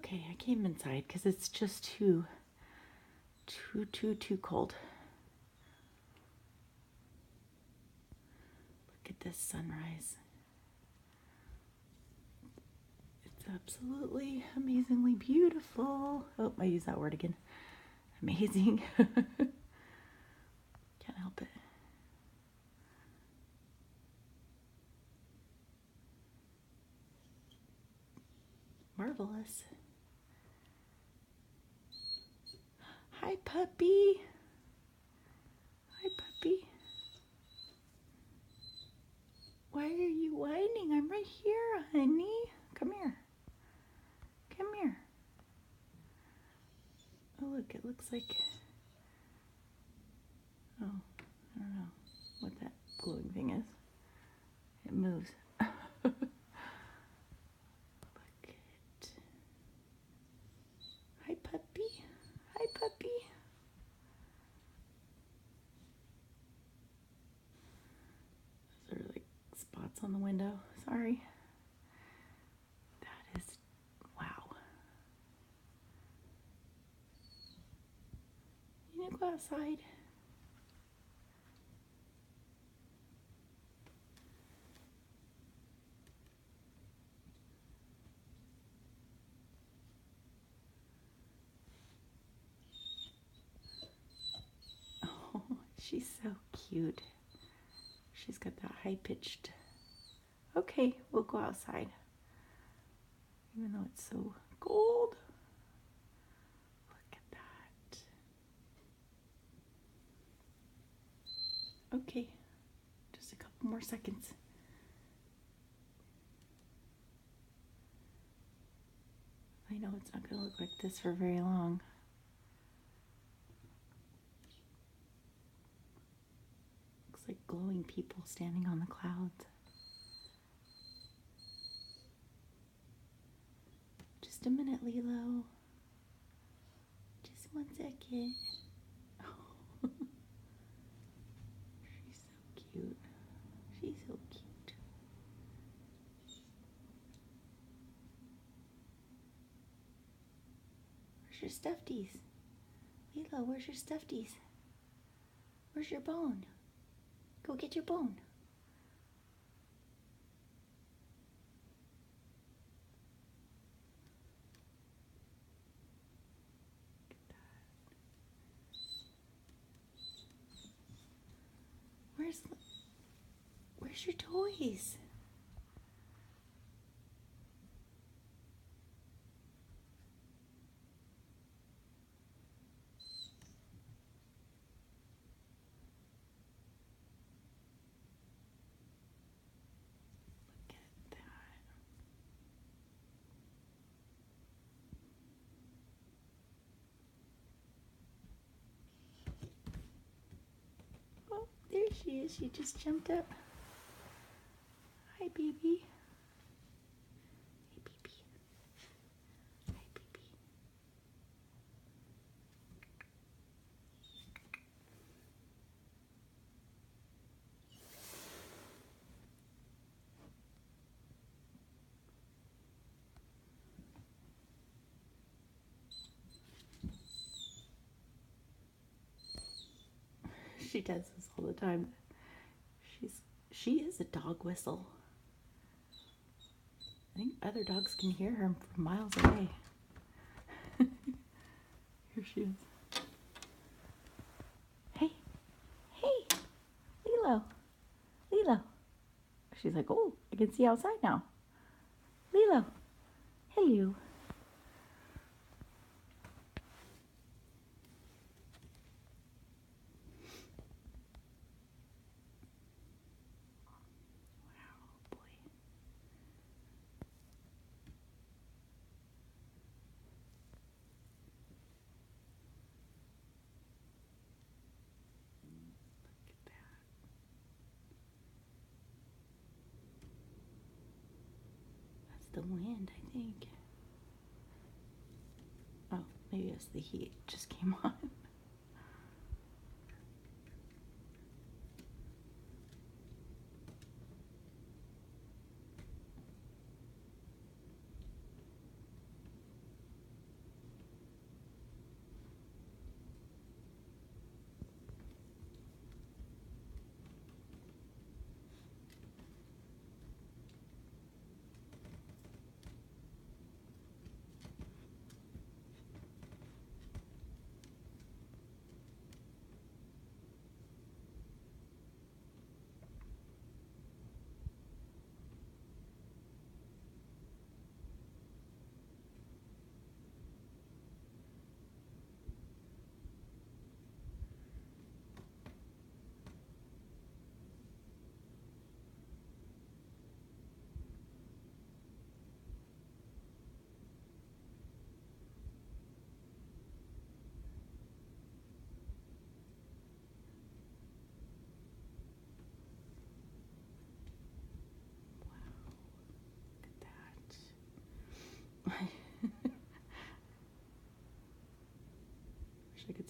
Okay, I came inside because it's just too cold. Look at this sunrise. It's absolutely amazingly beautiful. Oh, I use that word again. Amazing. Can't help it. Marvelous. Hi, puppy. Hi, puppy. Why are you whining? I'm right here, honey. Come here. Come here. Oh, look, it looks like... Oh, I don't know what that glowing thing is. It moves. Look at... Hi, puppy. Hi, puppy. Those are like spots on the window. Sorry. That is... Wow. You need to go outside. Oh, she's so cute. She's got that high-pitched... Okay, we'll go outside. Even though it's so cold. Look at that. Okay, just a couple more seconds. I know it's not going to look like this for very long. Looks like glowing people standing on the clouds. Just a minute, Lilo. Just 1 second. Oh. She's so cute. She's so cute. Where's your stuffies? Lilo, where's your stuffies? Where's your bone? Go get your bone. Where's your toys? Look at that. Oh, there she is. She just jumped up. Hi, baby. Hey, baby. Hi, baby. She does this all the time. She is a dog whistle. I think other dogs can hear her from miles away. Here she is. Hey, hey, Lilo, Lilo. She's like, oh, I can see outside now. Lilo, hello. The wind, I think. Oh, maybe it's the heat just came on.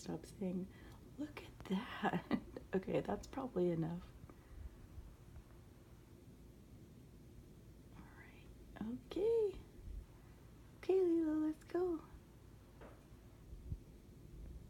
stop saying, look at that. Okay, that's probably enough. All right. Okay.